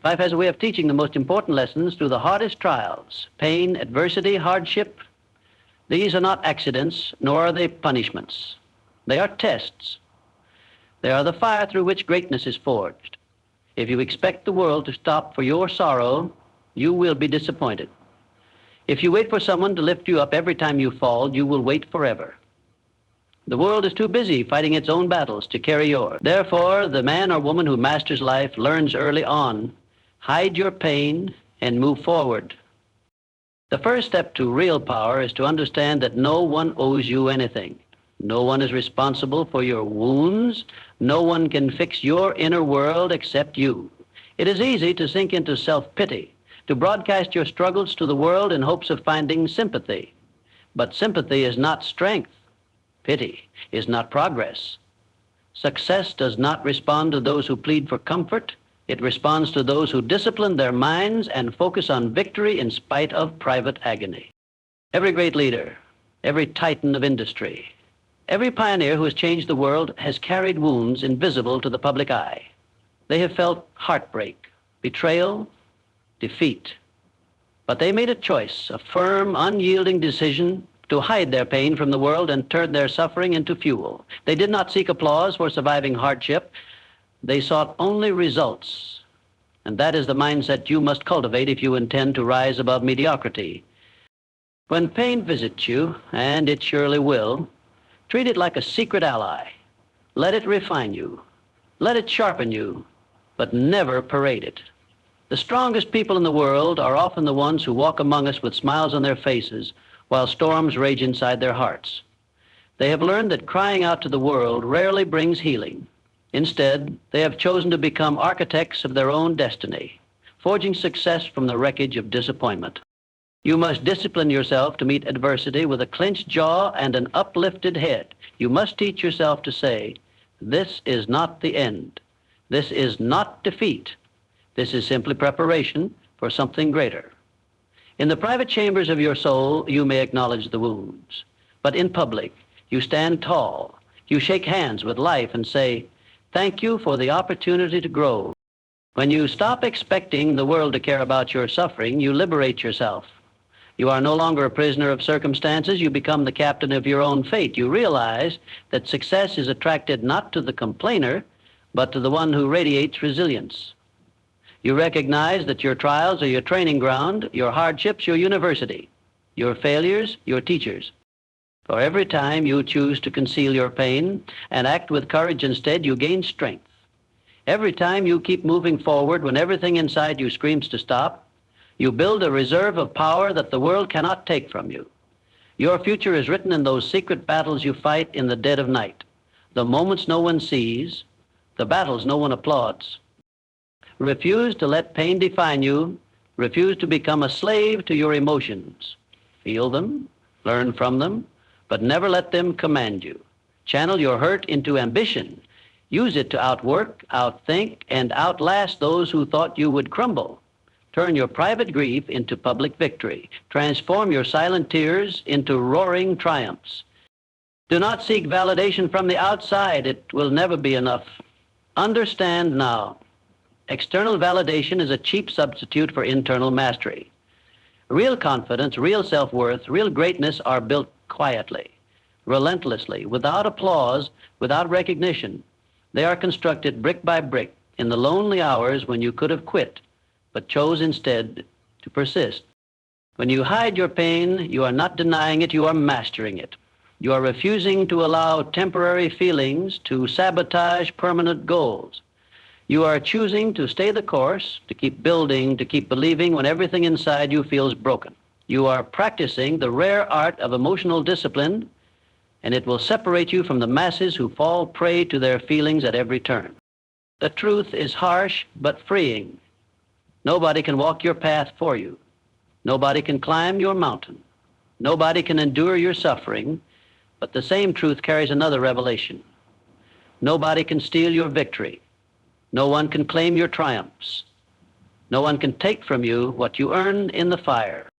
Life has a way of teaching the most important lessons through the hardest trials, pain, adversity, hardship. These are not accidents, nor are they punishments. They are tests. They are the fire through which greatness is forged. If you expect the world to stop for your sorrow, you will be disappointed. If you wait for someone to lift you up every time you fall, you will wait forever. The world is too busy fighting its own battles to carry yours. Therefore, the man or woman who masters life learns early on, hide your pain and move forward. The first step to real power is to understand that no one owes you anything. No one is responsible for your wounds. No one can fix your inner world except you. It is easy to sink into self-pity, to broadcast your struggles to the world in hopes of finding sympathy. But sympathy is not strength. Pity is not progress. Success does not respond to those who plead for comfort. It responds to those who discipline their minds and focus on victory in spite of private agony. Every great leader, every titan of industry, every pioneer who has changed the world has carried wounds invisible to the public eye. They have felt heartbreak, betrayal, defeat. But they made a choice, a firm, unyielding decision to hide their pain from the world and turn their suffering into fuel. They did not seek applause for surviving hardship. They sought only results. And that is the mindset you must cultivate if you intend to rise above mediocrity. When pain visits you, and it surely will, treat it like a secret ally. Let it refine you. Let it sharpen you, but never parade it. The strongest people in the world are often the ones who walk among us with smiles on their faces while storms rage inside their hearts. They have learned that crying out to the world rarely brings healing. Instead, they have chosen to become architects of their own destiny, forging success from the wreckage of disappointment. You must discipline yourself to meet adversity with a clenched jaw and an uplifted head. You must teach yourself to say, "This is not the end. This is not defeat. This is simply preparation for something greater." In the private chambers of your soul, you may acknowledge the wounds. But in public, you stand tall. You shake hands with life and say, "Thank you for the opportunity to grow." When you stop expecting the world to care about your suffering, you liberate yourself. You are no longer a prisoner of circumstances. You become the captain of your own fate. You realize that success is attracted not to the complainer, but to the one who radiates resilience. You recognize that your trials are your training ground, your hardships your university, your failures your teachers. For every time you choose to conceal your pain and act with courage instead, you gain strength. Every time you keep moving forward when everything inside you screams to stop, you build a reserve of power that the world cannot take from you. Your future is written in those secret battles you fight in the dead of night, the moments no one sees, the battles no one applauds. Refuse to let pain define you. Refuse to become a slave to your emotions. Feel them, learn from them, but never let them command you. Channel your hurt into ambition. Use it to outwork, outthink, and outlast those who thought you would crumble. Turn your private grief into public victory. Transform your silent tears into roaring triumphs. Do not seek validation from the outside. It will never be enough. Understand now. External validation is a cheap substitute for internal mastery. Real confidence, real self-worth, real greatness are built quietly, relentlessly, without applause, without recognition. They are constructed brick by brick in the lonely hours when you could have quit, but chose instead to persist. When you hide your pain, you are not denying it, you are mastering it. You are refusing to allow temporary feelings to sabotage permanent goals. You are choosing to stay the course, to keep building, to keep believing when everything inside you feels broken. You are practicing the rare art of emotional discipline, and it will separate you from the masses who fall prey to their feelings at every turn. The truth is harsh but freeing. Nobody can walk your path for you. Nobody can climb your mountain. Nobody can endure your suffering, but the same truth carries another revelation. Nobody can steal your victory. No one can claim your triumphs. No one can take from you what you earned in the fire.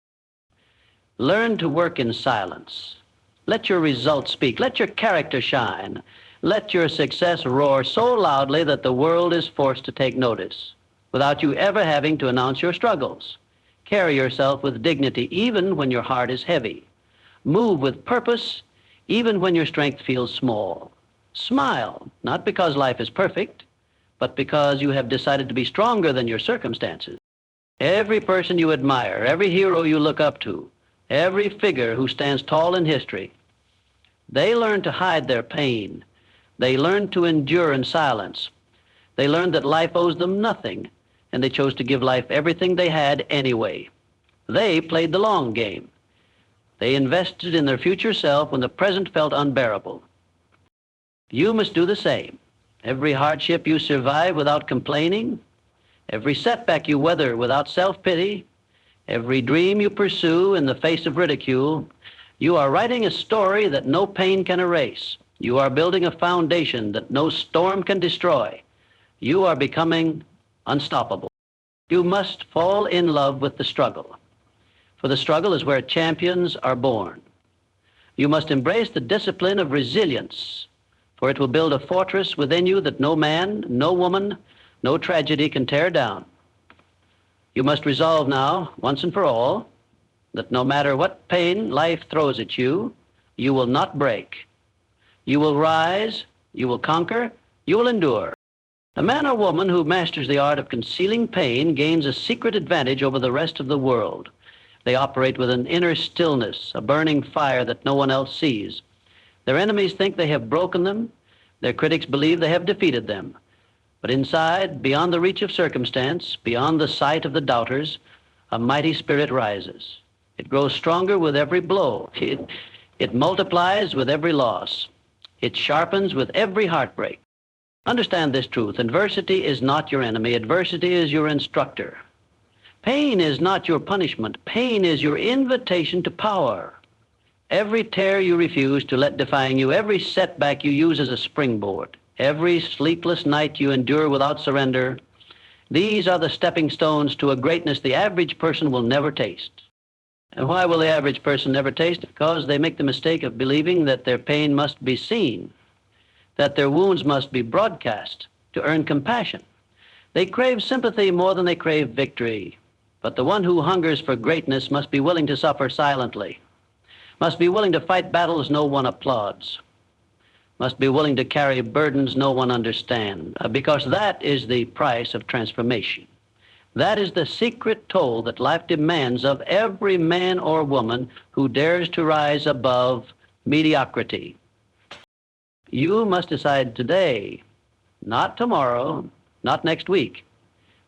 Learn to work in silence. Let your results speak. Let your character shine. Let your success roar so loudly that the world is forced to take notice. without you ever having to announce your struggles. Carry yourself with dignity even when your heart is heavy. Move with purpose even when your strength feels small. Smile, not because life is perfect, but because you have decided to be stronger than your circumstances. Every person you admire, every hero you look up to, every figure who stands tall in history, they learned to hide their pain. They learned to endure in silence. They learned that life owes them nothing, and they chose to give life everything they had anyway. They played the long game. They invested in their future self when the present felt unbearable. You must do the same. Every hardship you survive without complaining, every setback you weather without self-pity, every dream you pursue in the face of ridicule, you are writing a story that no pain can erase. You are building a foundation that no storm can destroy. You are becoming unstoppable. You must fall in love with the struggle, for the struggle is where champions are born. You must embrace the discipline of resilience, for it will build a fortress within you that no man, no woman, no tragedy can tear down. You must resolve now, once and for all, that no matter what pain life throws at you, you will not break. You will rise, you will conquer, you will endure. A man or woman who masters the art of concealing pain gains a secret advantage over the rest of the world. They operate with an inner stillness, a burning fire that no one else sees. Their enemies think they have broken them. Their critics believe they have defeated them. But inside, beyond the reach of circumstance, beyond the sight of the doubters, a mighty spirit rises. It grows stronger with every blow. It multiplies with every loss. It sharpens with every heartbreak. Understand this truth. Adversity is not your enemy. Adversity is your instructor. Pain is not your punishment. Pain is your invitation to power. Every tear you refuse to let define you, every setback you use as a springboard, every sleepless night you endure without surrender, these are the stepping stones to a greatness the average person will never taste. And why will the average person never taste it? Because they make the mistake of believing that their pain must be seen, that their wounds must be broadcast to earn compassion. They crave sympathy more than they crave victory. But the one who hungers for greatness must be willing to suffer silently, must be willing to fight battles no one applauds, must be willing to carry burdens no one understands, because that is the price of transformation. That is the secret toll that life demands of every man or woman who dares to rise above mediocrity. You must decide today, not tomorrow, not next week,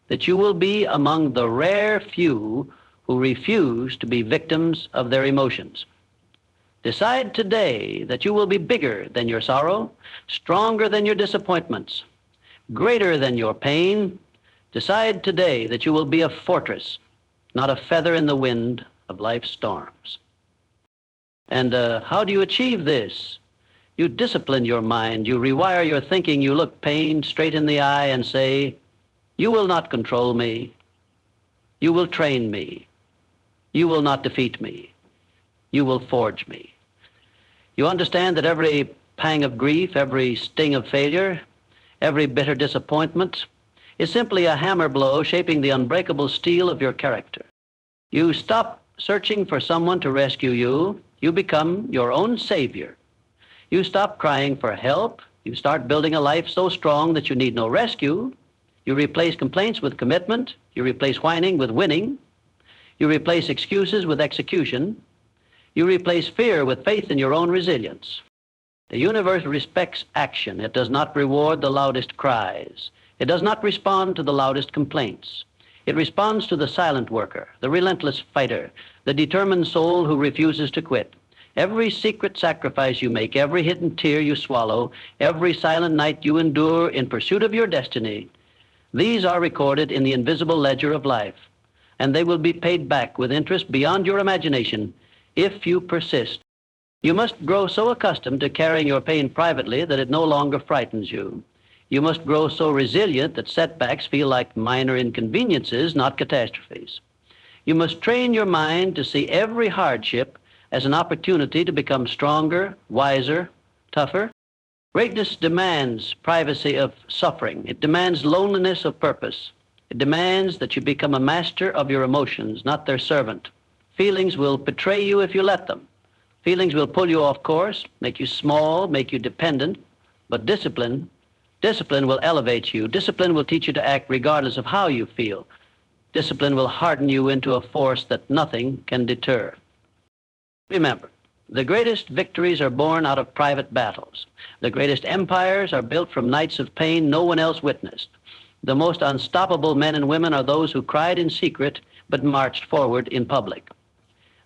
that you will be among the rare few who refuse to be victims of their emotions. Decide today that you will be bigger than your sorrow, stronger than your disappointments, greater than your pain. Decide today that you will be a fortress, not a feather in the wind of life's storms. And how do you achieve this? You discipline your mind, you rewire your thinking, you look pain straight in the eye and say, "You will not control me. You will train me. You will not defeat me. You will forge me." You understand that every pang of grief, every sting of failure, every bitter disappointment is simply a hammer blow shaping the unbreakable steel of your character. You stop searching for someone to rescue you. You become your own savior. You stop crying for help. You start building a life so strong that you need no rescue. You replace complaints with commitment. You replace whining with winning. You replace excuses with execution. You replace fear with faith in your own resilience. The universe respects action. It does not reward the loudest cries. It does not respond to the loudest complaints. It responds to the silent worker, the relentless fighter, the determined soul who refuses to quit. Every secret sacrifice you make, every hidden tear you swallow, every silent night you endure in pursuit of your destiny, these are recorded in the invisible ledger of life, and they will be paid back with interest beyond your imagination if you persist. You must grow so accustomed to carrying your pain privately that it no longer frightens you. You must grow so resilient that setbacks feel like minor inconveniences, not catastrophes. You must train your mind to see every hardship as an opportunity to become stronger, wiser, tougher. Greatness demands privacy of suffering. It demands loneliness of purpose. It demands that you become a master of your emotions, not their servant. Feelings will betray you if you let them. Feelings will pull you off course, make you small, make you dependent, but discipline will elevate you. Discipline will teach you to act regardless of how you feel. Discipline will harden you into a force that nothing can deter. Remember, the greatest victories are born out of private battles. The greatest empires are built from nights of pain no one else witnessed. The most unstoppable men and women are those who cried in secret but marched forward in public.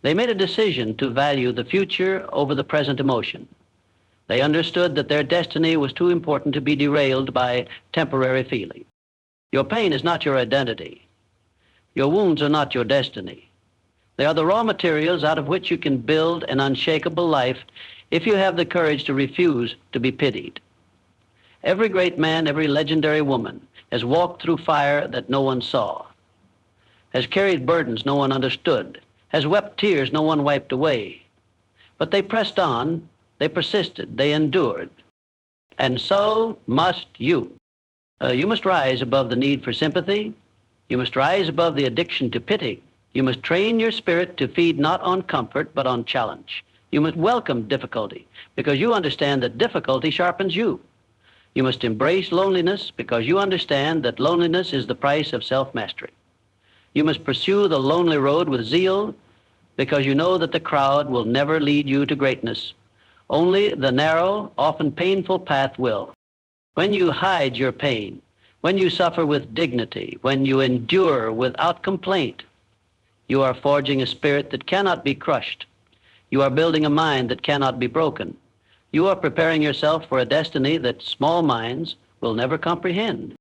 They made a decision to value the future over the present emotion. They understood that their destiny was too important to be derailed by temporary feeling. Your pain is not your identity. Your wounds are not your destiny. They are the raw materials out of which you can build an unshakable life if you have the courage to refuse to be pitied. Every great man, every legendary woman has walked through fire that no one saw, has carried burdens no one understood, has wept tears no one wiped away. But they pressed on, they persisted, they endured. And so must you. You must rise above the need for sympathy. You must rise above the addiction to pity. You must train your spirit to feed not on comfort, but on challenge. You must welcome difficulty, because you understand that difficulty sharpens you. You must embrace loneliness, because you understand that loneliness is the price of self-mastery. You must pursue the lonely road with zeal, because you know that the crowd will never lead you to greatness. Only the narrow, often painful path will. When you hide your pain, when you suffer with dignity, when you endure without complaint, you are forging a spirit that cannot be crushed. You are building a mind that cannot be broken. You are preparing yourself for a destiny that small minds will never comprehend.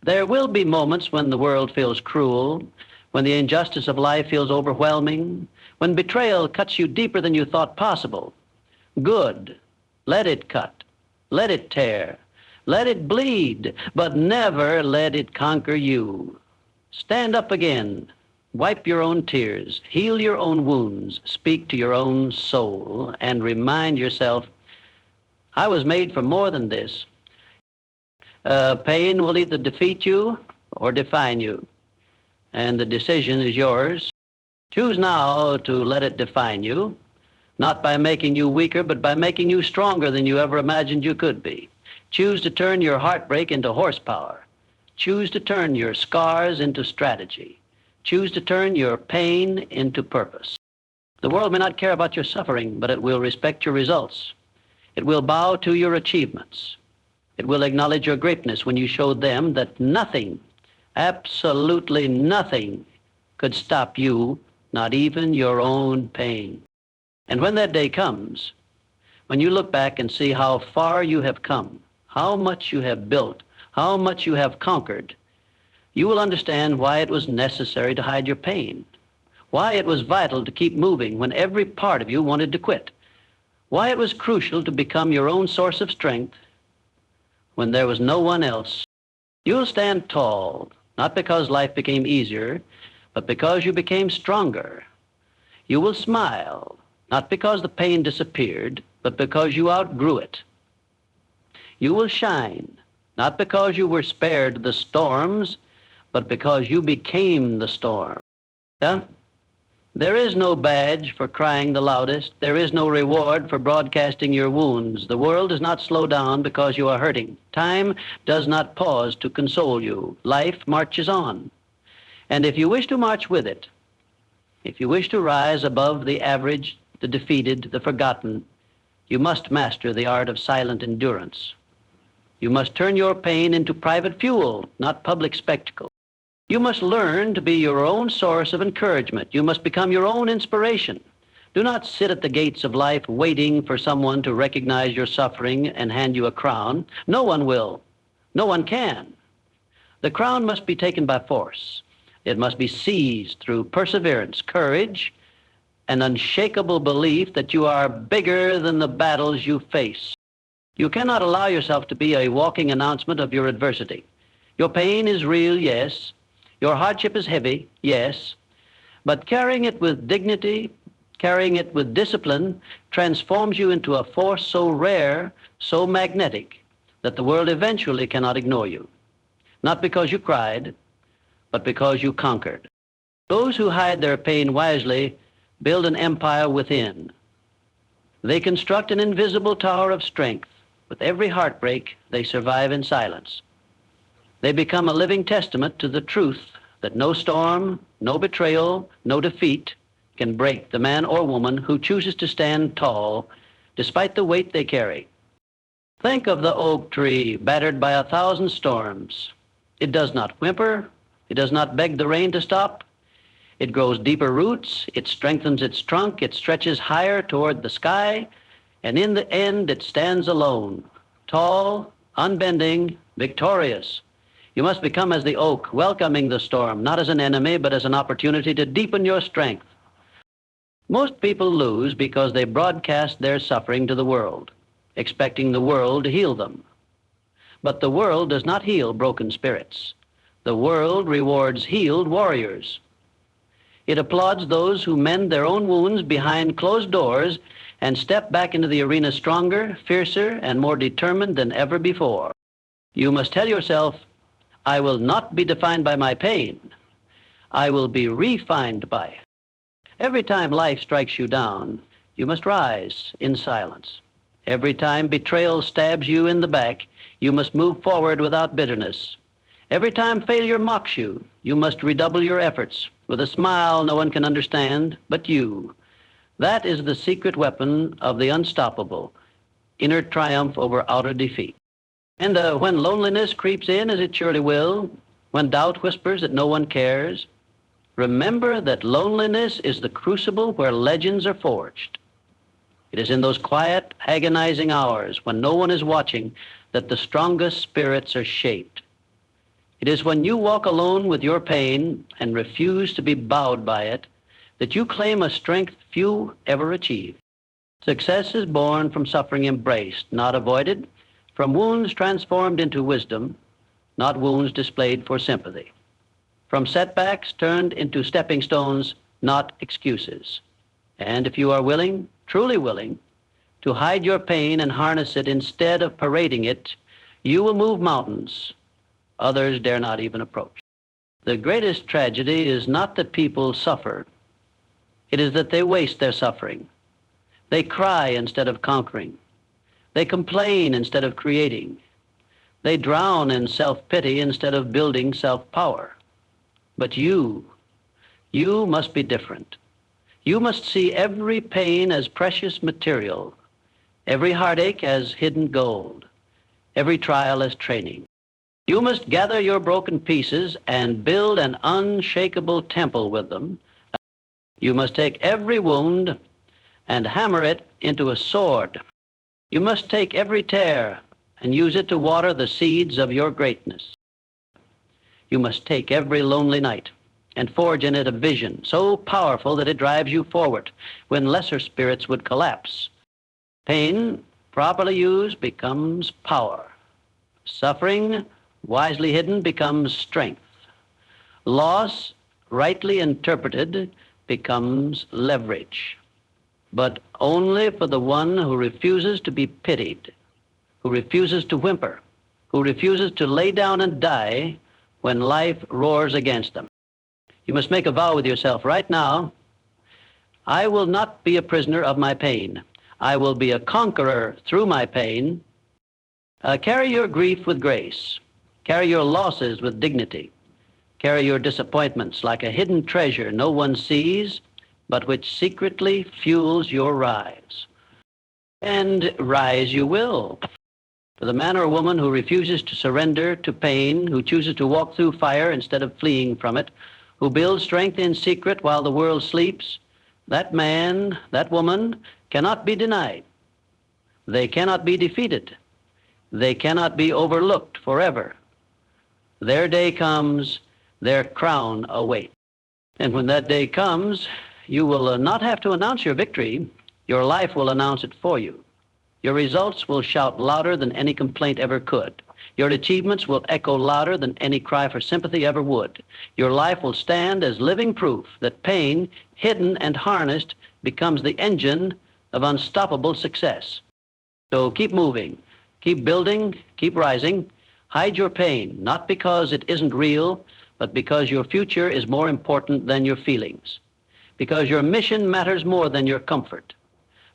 There will be moments when the world feels cruel, when the injustice of life feels overwhelming, when betrayal cuts you deeper than you thought possible. Good. Let it cut. Let it tear. Let it bleed, but never let it conquer you. Stand up again. Wipe your own tears. Heal your own wounds. Speak to your own soul and remind yourself, I was made for more than this. Pain will either defeat you or define you, and the decision is yours. Choose now to let it define you, not by making you weaker, but by making you stronger than you ever imagined you could be. Choose to turn your heartbreak into horsepower. Choose to turn your scars into strategy. Choose to turn your pain into purpose. The world may not care about your suffering, but it will respect your results. It will bow to your achievements. It will acknowledge your greatness when you show them that nothing, absolutely nothing, could stop you, not even your own pain. And when that day comes, when you look back and see how far you have come, how much you have built, how much you have conquered, you will understand why it was necessary to hide your pain, why it was vital to keep moving when every part of you wanted to quit, why it was crucial to become your own source of strength when there was no one else. You'll stand tall, not because life became easier, but because you became stronger. You will smile, not because the pain disappeared, but because you outgrew it. You will shine, not because you were spared the storms, but because you became the storm. Yeah? There is no badge for crying the loudest. There is no reward for broadcasting your wounds. The world does not slow down because you are hurting. Time does not pause to console you. Life marches on. And if you wish to march with it, if you wish to rise above the average, the defeated, the forgotten, you must master the art of silent endurance. You must turn your pain into private fuel, not public spectacle. You must learn to be your own source of encouragement. You must become your own inspiration. Do not sit at the gates of life waiting for someone to recognize your suffering and hand you a crown. No one will. No one can. The crown must be taken by force. It must be seized through perseverance, courage, and unshakable belief that you are bigger than the battles you face. You cannot allow yourself to be a walking announcement of your adversity. Your pain is real, yes. Your hardship is heavy, yes. But carrying it with dignity, carrying it with discipline, transforms you into a force so rare, so magnetic, that the world eventually cannot ignore you. Not because you cried, but because you conquered. Those who hide their pain wisely build an empire within. They construct an invisible tower of strength. With every heartbreak, they survive in silence. They become a living testament to the truth that no storm, no betrayal, no defeat can break the man or woman who chooses to stand tall despite the weight they carry. Think of the oak tree battered by 1,000 storms. It does not whimper. It does not beg the rain to stop. It grows deeper roots. It strengthens its trunk. It stretches higher toward the sky. And in the end, it stands alone, tall, unbending, victorious. You must become as the oak, welcoming the storm, not as an enemy, but as an opportunity to deepen your strength. Most people lose because they broadcast their suffering to the world, expecting the world to heal them. But the world does not heal broken spirits. The world rewards healed warriors. It applauds those who mend their own wounds behind closed doors and step back into the arena stronger, fiercer, and more determined than ever before. You must tell yourself, I will not be defined by my pain. I will be refined by it. Every time life strikes you down, you must rise in silence. Every time betrayal stabs you in the back, you must move forward without bitterness. Every time failure mocks you, you must redouble your efforts with a smile no one can understand but you. That is the secret weapon of the unstoppable, inner triumph over outer defeat. And when loneliness creeps in, as it surely will, when doubt whispers that no one cares, remember that loneliness is the crucible where legends are forged. It is in those quiet, agonizing hours when no one is watching that the strongest spirits are shaped. It is when you walk alone with your pain and refuse to be bowed by it that you claim a strength few ever achieve. Success is born from suffering embraced, not avoided, from wounds transformed into wisdom, not wounds displayed for sympathy, from setbacks turned into stepping stones, not excuses. And if you are willing, truly willing, to hide your pain and harness it instead of parading it, you will move mountains others dare not even approach. The greatest tragedy is not that people suffer. It is that they waste their suffering. They cry instead of conquering. They complain instead of creating. They drown in self-pity instead of building self-power. But you must be different. You must see every pain as precious material, every heartache as hidden gold, every trial as training. You must gather your broken pieces and build an unshakable temple with them. You must take every wound and hammer it into a sword. You must take every tear and use it to water the seeds of your greatness. You must take every lonely night and forge in it a vision so powerful that it drives you forward when lesser spirits would collapse. Pain, properly used, becomes power. Suffering, wisely hidden, becomes strength. Loss, rightly interpreted, becomes leverage. But only for the one who refuses to be pitied, who refuses to whimper, who refuses to lay down and die when life roars against them. You must make a vow with yourself right now. I will not be a prisoner of my pain. I will be a conqueror through my pain. Carry your grief with grace. Carry your losses with dignity. Carry your disappointments like a hidden treasure no one sees, but which secretly fuels your rise. And rise you will. For the man or woman who refuses to surrender to pain, who chooses to walk through fire instead of fleeing from it, who builds strength in secret while the world sleeps, that man, that woman cannot be denied. They cannot be defeated. They cannot be overlooked forever. Their day comes, their crown awaits. And when that day comes, you will not have to announce your victory. Your life will announce it for you. Your results will shout louder than any complaint ever could. Your achievements will echo louder than any cry for sympathy ever would. Your life will stand as living proof that pain, hidden and harnessed, becomes the engine of unstoppable success. So keep moving, keep building, keep rising. Hide your pain, not because it isn't real, but because your future is more important than your feelings, because your mission matters more than your comfort,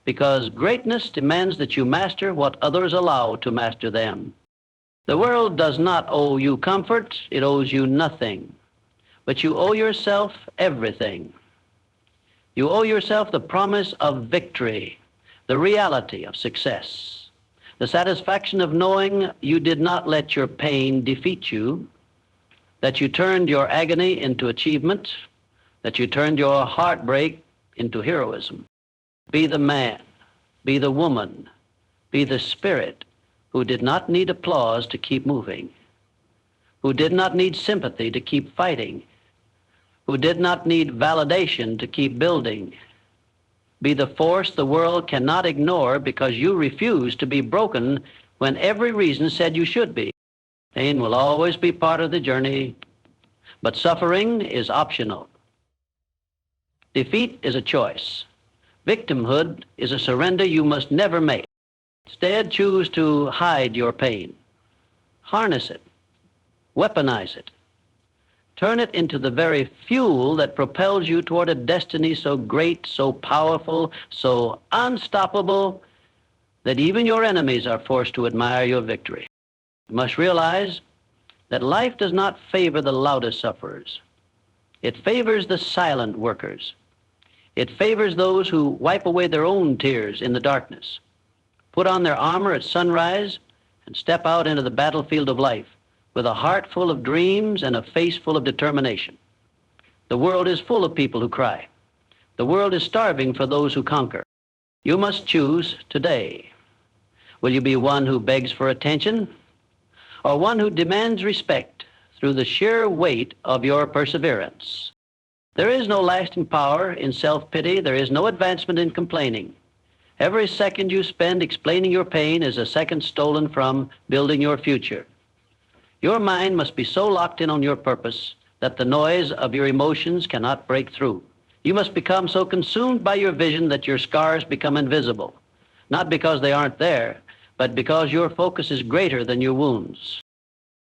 because greatness demands that you master what others allow to master them. The world does not owe you comfort, it owes you nothing, but you owe yourself everything. You owe yourself the promise of victory, the reality of success, the satisfaction of knowing you did not let your pain defeat you, that you turned your agony into achievement, that you turned your heartbreak into heroism. Be the man, be the woman, be the spirit who did not need applause to keep moving, who did not need sympathy to keep fighting, who did not need validation to keep building. Be the force the world cannot ignore because you refuse to be broken when every reason said you should be. Pain will always be part of the journey, but suffering is optional. Defeat is a choice. Victimhood is a surrender you must never make. Instead, choose to hide your pain, harness it, weaponize it, turn it into the very fuel that propels you toward a destiny so great, so powerful, so unstoppable that even your enemies are forced to admire your victory. You must realize that life does not favor the loudest sufferers. It favors the silent workers. It favors those who wipe away their own tears in the darkness, put on their armor at sunrise, and step out into the battlefield of life with a heart full of dreams and a face full of determination. The world is full of people who cry. The world is starving for those who conquer. You must choose today. Will you be one who begs for attention, or one who demands respect through the sheer weight of your perseverance? There is no lasting power in self-pity. There is no advancement in complaining. Every second you spend explaining your pain is a second stolen from building your future. Your mind must be so locked in on your purpose that the noise of your emotions cannot break through. You must become so consumed by your vision that your scars become invisible, not because they aren't there, but because your focus is greater than your wounds.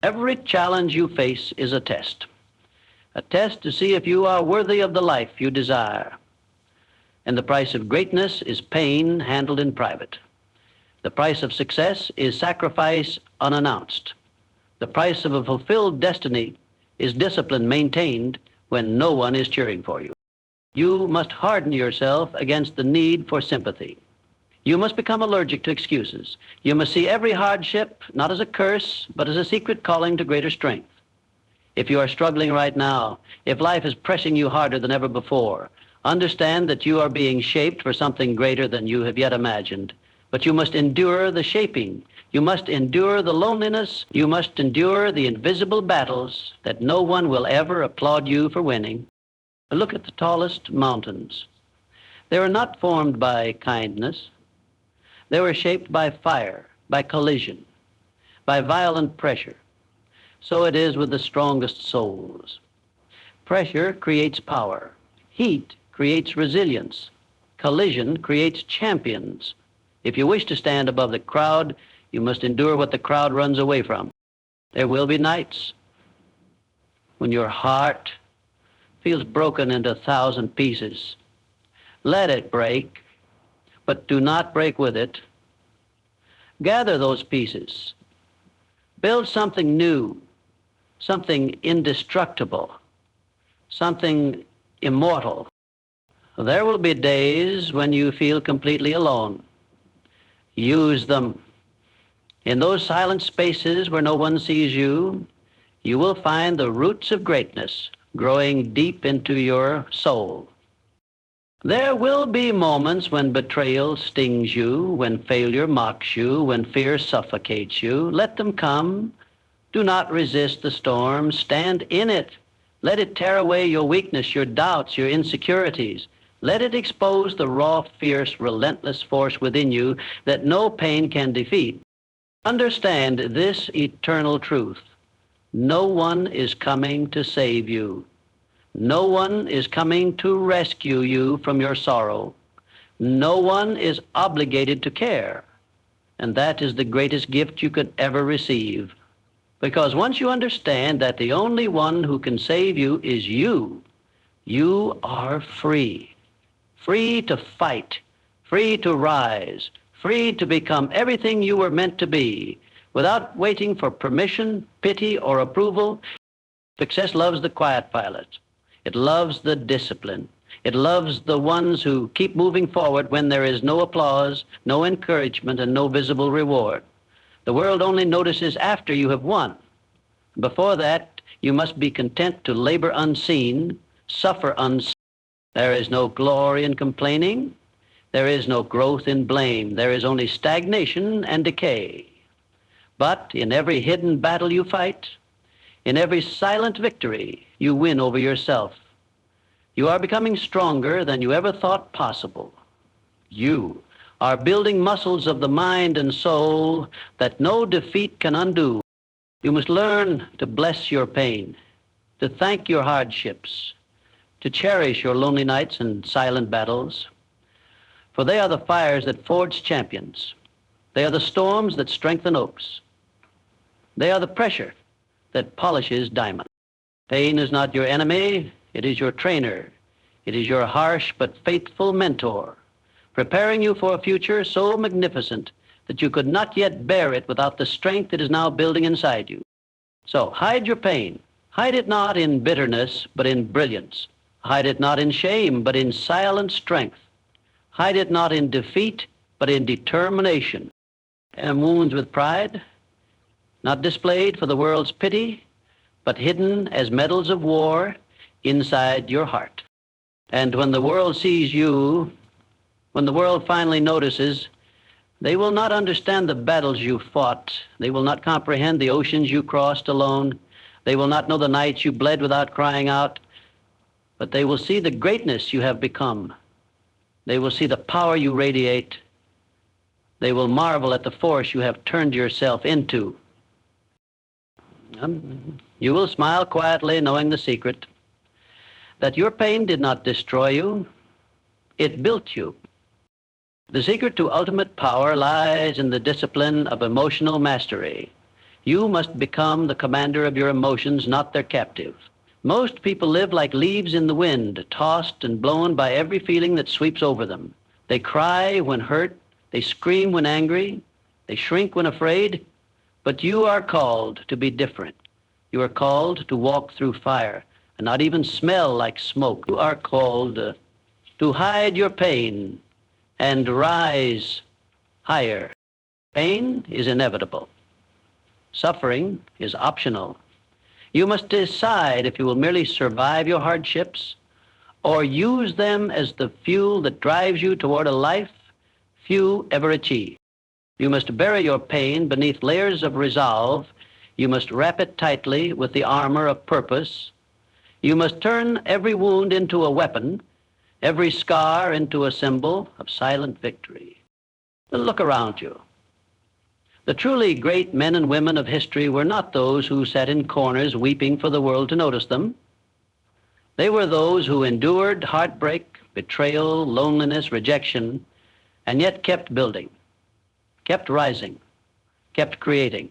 Every challenge you face is a test to see if you are worthy of the life you desire. And the price of greatness is pain handled in private. The price of success is sacrifice unannounced. The price of a fulfilled destiny is discipline maintained when no one is cheering for you. You must harden yourself against the need for sympathy. You must become allergic to excuses. You must see every hardship not as a curse, but as a secret calling to greater strength. If you are struggling right now, if life is pressing you harder than ever before, understand that you are being shaped for something greater than you have yet imagined. But you must endure the shaping. You must endure the loneliness. You must endure the invisible battles that no one will ever applaud you for winning. Look at the tallest mountains. They were not formed by kindness. They were shaped by fire, by collision, by violent pressure. So it is with the strongest souls. Pressure creates power. Heat creates resilience. Collision creates champions. If you wish to stand above the crowd, you must endure what the crowd runs away from. There will be nights when your heart feels broken into 1,000 pieces. Let it break, but do not break with it. Gather those pieces. Build something new, something indestructible, something immortal. There will be days when you feel completely alone. Use them. In those silent spaces where no one sees you, you will find the roots of greatness growing deep into your soul. There will be moments when betrayal stings you, when failure mocks you, when fear suffocates you. Let them come. Do not resist the storm. Stand in it. Let it tear away your weakness, your doubts, your insecurities. Let it expose the raw, fierce, relentless force within you that no pain can defeat. Understand this eternal truth. No one is coming to save you. No one is coming to rescue you from your sorrow. No one is obligated to care. And that is the greatest gift you could ever receive. Because once you understand that the only one who can save you is you, you are free. Free to fight, free to rise, free to become everything you were meant to be, without waiting for permission, pity, or approval. Success loves the quiet pilot. It loves the discipline. It loves the ones who keep moving forward when there is no applause, no encouragement, and no visible reward. The world only notices after you have won. Before that, you must be content to labor unseen, suffer unseen. There is no glory in complaining. There is no growth in blame. There is only stagnation and decay. But in every hidden battle you fight, in every silent victory, you win over yourself. You are becoming stronger than you ever thought possible. You are building muscles of the mind and soul that no defeat can undo. You must learn to bless your pain, to thank your hardships, to cherish your lonely nights and silent battles, for they are the fires that forge champions. They are the storms that strengthen oaks. They are the pressure that polishes diamonds. Pain is not your enemy, it is your trainer. It is your harsh but faithful mentor, preparing you for a future so magnificent that you could not yet bear it without the strength it is now building inside you. So hide your pain. Hide it not in bitterness, but in brilliance. Hide it not in shame, but in silent strength. Hide it not in defeat, but in determination. And wounds with pride, not displayed for the world's pity, but hidden as medals of war inside your heart. And when the world sees you, when the world finally notices, they will not understand the battles you fought. They will not comprehend the oceans you crossed alone. They will not know the nights you bled without crying out. But they will see the greatness you have become. They will see the power you radiate. They will marvel at the force you have turned yourself into. You will smile quietly, knowing the secret, that your pain did not destroy you, it built you. The secret to ultimate power lies in the discipline of emotional mastery. You must become the commander of your emotions, not their captive. Most people live like leaves in the wind, tossed and blown by every feeling that sweeps over them. They cry when hurt, they scream when angry, they shrink when afraid, but you are called to be different. You are called to walk through fire and not even smell like smoke. You are called to hide your pain and rise higher. Pain is inevitable. Suffering is optional. You must decide if you will merely survive your hardships or use them as the fuel that drives you toward a life few ever achieve. You must bury your pain beneath layers of resolve. You must wrap it tightly with the armor of purpose. You must turn every wound into a weapon, every scar into a symbol of silent victory. Look around you. The truly great men and women of history were not those who sat in corners weeping for the world to notice them. They were those who endured heartbreak, betrayal, loneliness, rejection, and yet kept building, kept rising, kept creating.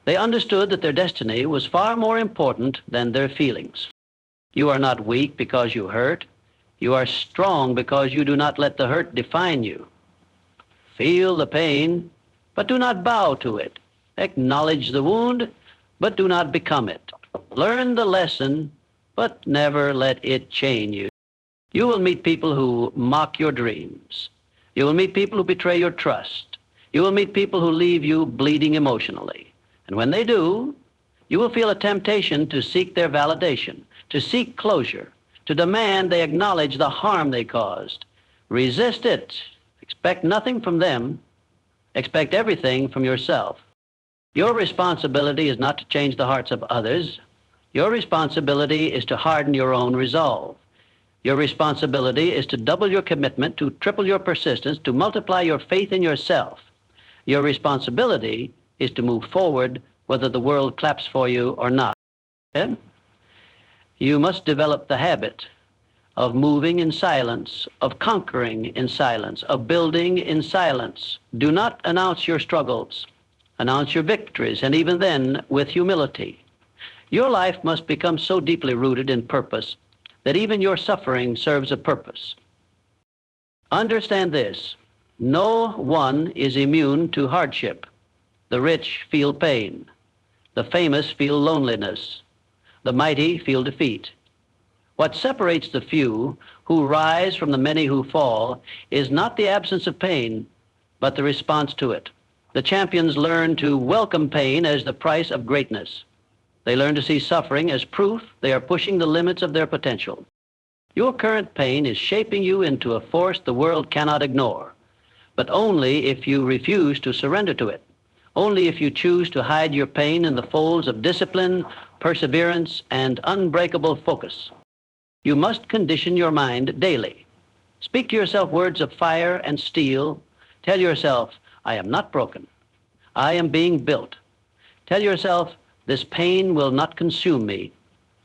They understood that their destiny was far more important than their feelings. You are not weak because you hurt. You are strong because you do not let the hurt define you. Feel the pain, but do not bow to it. Acknowledge the wound, but do not become it. Learn the lesson, but never let it chain you. You will meet people who mock your dreams. You will meet people who betray your trust. You will meet people who leave you bleeding emotionally. And when they do, you will feel a temptation to seek their validation, to seek closure, to demand they acknowledge the harm they caused. Resist it. Expect nothing from them. Expect everything from yourself. Your responsibility is not to change the hearts of others. Your responsibility is to harden your own resolve. Your responsibility is to double your commitment, to triple your persistence, to multiply your faith in yourself. Your responsibility is to move forward whether the world claps for you or not. Okay? You must develop the habit of moving in silence, of conquering in silence, of building in silence. Do not announce your struggles. Announce your victories, and even then, with humility. Your life must become so deeply rooted in purpose that even your suffering serves a purpose. Understand this: no one is immune to hardship. The rich feel pain. The famous feel loneliness. The mighty feel defeat. What separates the few who rise from the many who fall is not the absence of pain, but the response to it. The champions learn to welcome pain as the price of greatness. They learn to see suffering as proof they are pushing the limits of their potential. Your current pain is shaping you into a force the world cannot ignore, but only if you refuse to surrender to it. Only if you choose to hide your pain in the folds of discipline, perseverance, and unbreakable focus. You must condition your mind daily. Speak to yourself words of fire and steel. Tell yourself, I am not broken. I am being built. Tell yourself, this pain will not consume me.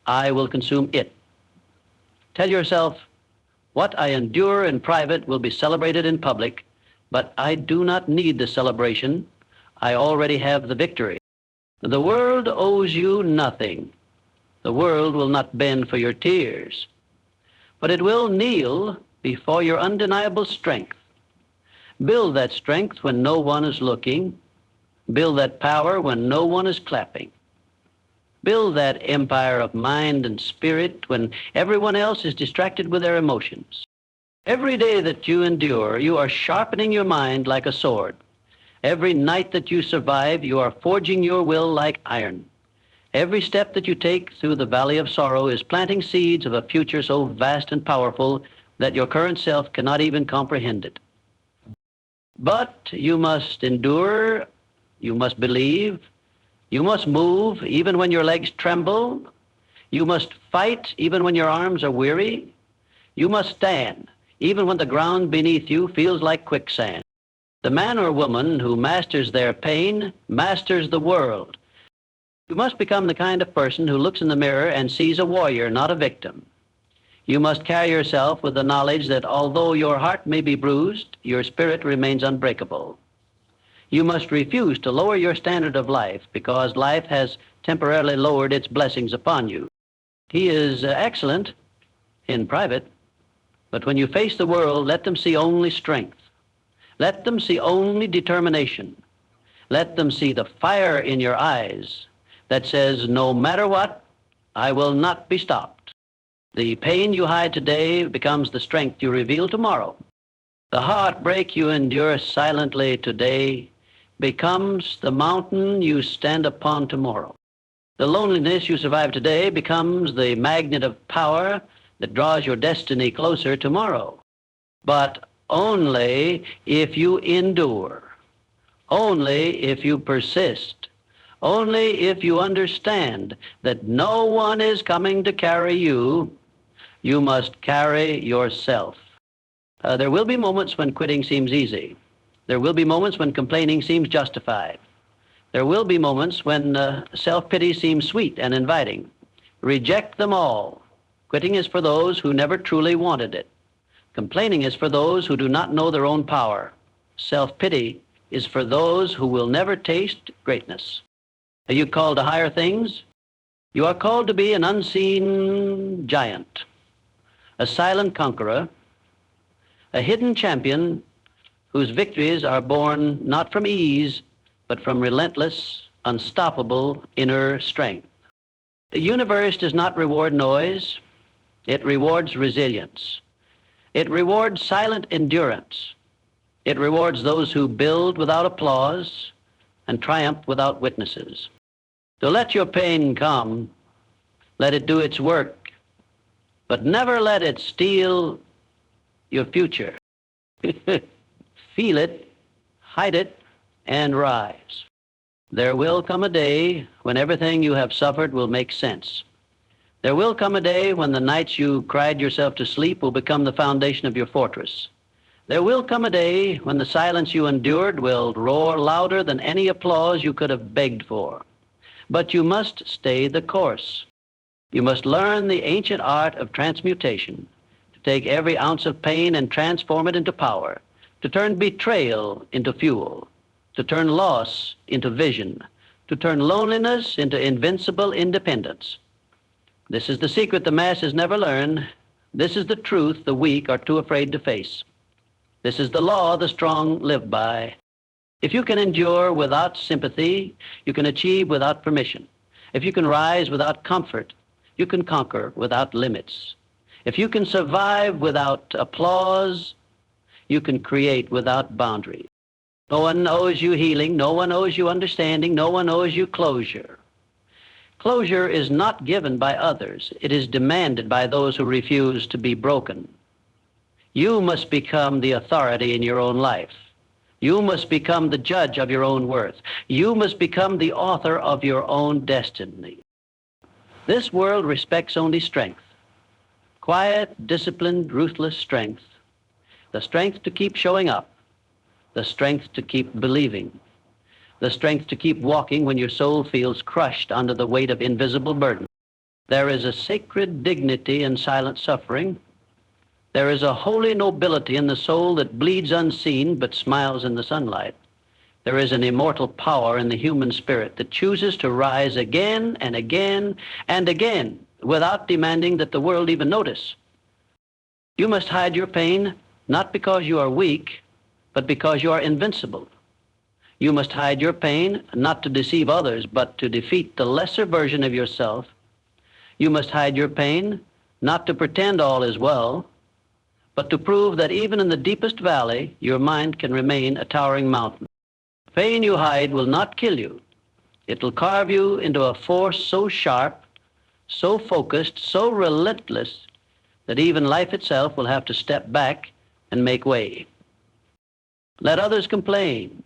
I will consume it. Tell yourself, what I endure in private will be celebrated in public, but I do not need the celebration. I already have the victory. The world owes you nothing. The world will not bend for your tears, but it will kneel before your undeniable strength. Build that strength when no one is looking. Build that power when no one is clapping. Build that empire of mind and spirit when everyone else is distracted with their emotions. Every day that you endure, you are sharpening your mind like a sword. Every night that you survive, you are forging your will like iron. Every step that you take through the valley of sorrow is planting seeds of a future so vast and powerful that your current self cannot even comprehend it. But you must endure, you must believe, you must move even when your legs tremble, you must fight even when your arms are weary, you must stand even when the ground beneath you feels like quicksand. The man or woman who masters their pain masters the world. You must become the kind of person who looks in the mirror and sees a warrior, not a victim. You must carry yourself with the knowledge that although your heart may be bruised, your spirit remains unbreakable. You must refuse to lower your standard of life because life has temporarily lowered its blessings upon you. He is excellent in private, but when you face the world, let them see only strength. Let them see only determination. Let them see the fire in your eyes that says, no matter what, I will not be stopped. The pain you hide today becomes the strength you reveal tomorrow. The heartbreak you endure silently today becomes the mountain you stand upon tomorrow. The loneliness you survive today becomes the magnet of power that draws your destiny closer tomorrow. But only if you endure, only if you persist, only if you understand that no one is coming to carry you, you must carry yourself. There will be moments when quitting seems easy. There will be moments when complaining seems justified. There will be moments when self-pity seems sweet and inviting. Reject them all. Quitting is for those who never truly wanted it. Complaining is for those who do not know their own power. Self-pity is for those who will never taste greatness. Are you called to higher things? You are called to be an unseen giant, a silent conqueror, a hidden champion whose victories are born not from ease, but from relentless, unstoppable inner strength. The universe does not reward noise. It rewards resilience. It rewards silent endurance. It rewards those who build without applause and triumph without witnesses. So let your pain come. Let it do its work, but never let it steal your future. Feel it, hide it, and rise. There will come a day when everything you have suffered will make sense. There will come a day when the nights you cried yourself to sleep will become the foundation of your fortress. There will come a day when the silence you endured will roar louder than any applause you could have begged for. But you must stay the course. You must learn the ancient art of transmutation, to take every ounce of pain and transform it into power, to turn betrayal into fuel, to turn loss into vision, to turn loneliness into invincible independence. This is the secret the masses never learn. This is the truth the weak are too afraid to face. This is the law the strong live by. If you can endure without sympathy, you can achieve without permission. If you can rise without comfort, you can conquer without limits. If you can survive without applause, you can create without boundaries. No one owes you healing. No one owes you understanding. No one owes you closure. Closure is not given by others. It is demanded by those who refuse to be broken. You must become the authority in your own life. You must become the judge of your own worth. You must become the author of your own destiny. This world respects only strength. Quiet, disciplined, ruthless strength. The strength to keep showing up. The strength to keep believing. The strength to keep walking when your soul feels crushed under the weight of invisible burden. There is a sacred dignity in silent suffering. There is a holy nobility in the soul that bleeds unseen but smiles in the sunlight. There is an immortal power in the human spirit that chooses to rise again and again and again without demanding that the world even notice. You must hide your pain not because you are weak, but because you are invincible. You must hide your pain not to deceive others, but to defeat the lesser version of yourself. You must hide your pain not to pretend all is well, but to prove that even in the deepest valley, your mind can remain a towering mountain. The pain you hide will not kill you. It will carve you into a force so sharp, so focused, so relentless, that even life itself will have to step back and make way. Let others complain.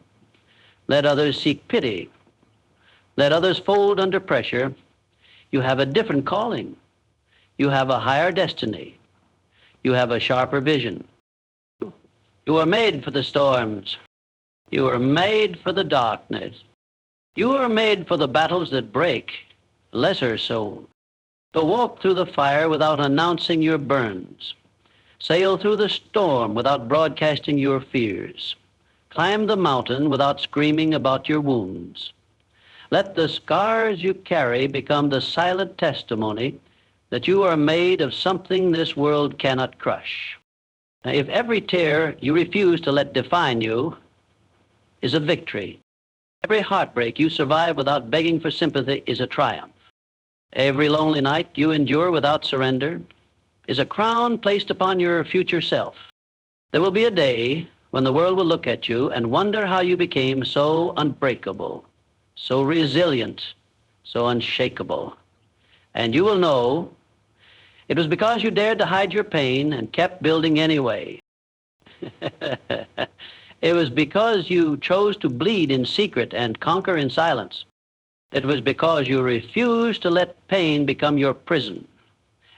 Let others seek pity. Let others fold under pressure. You have a different calling. You have a higher destiny. You have a sharper vision. You are made for the storms. You are made for the darkness. You are made for the battles that break lesser souls. To walk through the fire without announcing your burns. Sail through the storm without broadcasting your fears. Climb the mountain without screaming about your wounds. Let the scars you carry become the silent testimony that you are made of something this world cannot crush. Now, if every tear you refuse to let define you is a victory, every heartbreak you survive without begging for sympathy is a triumph. Every lonely night you endure without surrender is a crown placed upon your future self. There will be a day when the world will look at you and wonder how you became so unbreakable, so resilient, so unshakable. And you will know it was because you dared to hide your pain and kept building anyway. It was because you chose to bleed in secret and conquer in silence. It was because you refused to let pain become your prison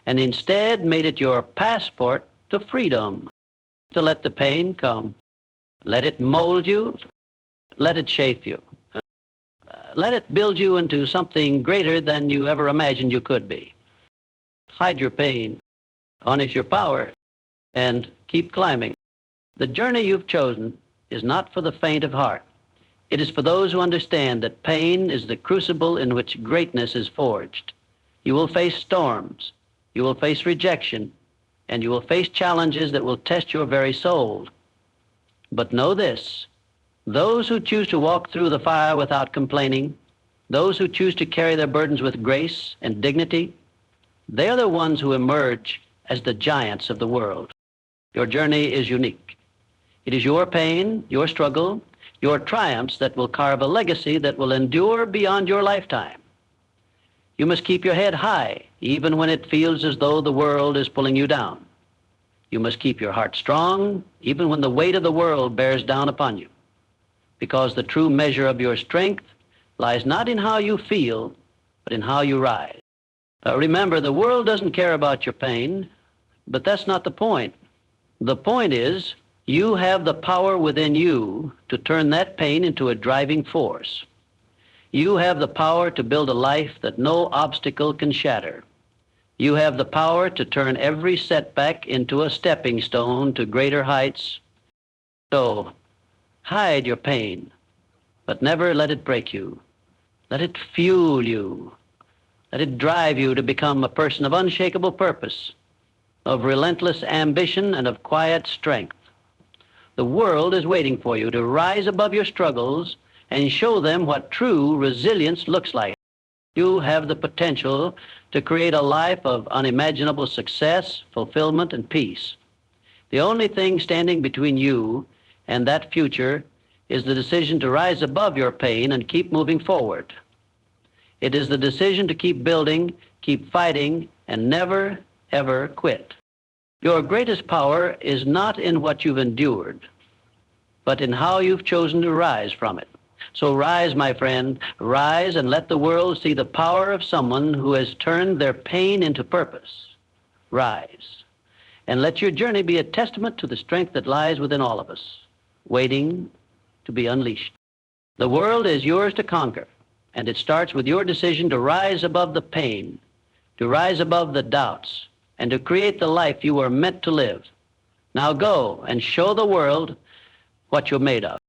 and instead made it your passport to freedom. To let the pain come. Let it mold you. Let it shape you. Let it build you into something greater than you ever imagined you could be. Hide your pain, harness your power, and keep climbing. The journey you've chosen is not for the faint of heart. It is for those who understand that pain is the crucible in which greatness is forged. You will face storms. You will face rejection. And you will face challenges that will test your very soul. But know this, those who choose to walk through the fire without complaining, those who choose to carry their burdens with grace and dignity, they are the ones who emerge as the giants of the world. Your journey is unique. It is your pain, your struggle, your triumphs that will carve a legacy that will endure beyond your lifetime. You must keep your head high, even when it feels as though the world is pulling you down. You must keep your heart strong, even when the weight of the world bears down upon you. Because the true measure of your strength lies not in how you feel, but in how you rise. Remember, the world doesn't care about your pain, but that's not the point. The point is, you have the power within you to turn that pain into a driving force. You have the power to build a life that no obstacle can shatter. You have the power to turn every setback into a stepping stone to greater heights. So, hide your pain. but never let it break you. Let it fuel you. Let it drive you to become a person of unshakable purpose, of relentless ambition, and of quiet strength. The world is waiting for you to rise above your struggles and show them what true resilience looks like. You have the potential to create a life of unimaginable success, fulfillment, and peace. The only thing standing between you and that future is the decision to rise above your pain and keep moving forward. It is the decision to keep building, keep fighting, and never, ever quit. Your greatest power is not in what you've endured, but in how you've chosen to rise from it. So rise, my friend, rise and let the world see the power of someone who has turned their pain into purpose. Rise, and let your journey be a testament to the strength that lies within all of us, waiting to be unleashed. The world is yours to conquer, and it starts with your decision to rise above the pain, to rise above the doubts, and to create the life you were meant to live. Now go and show the world what you're made of.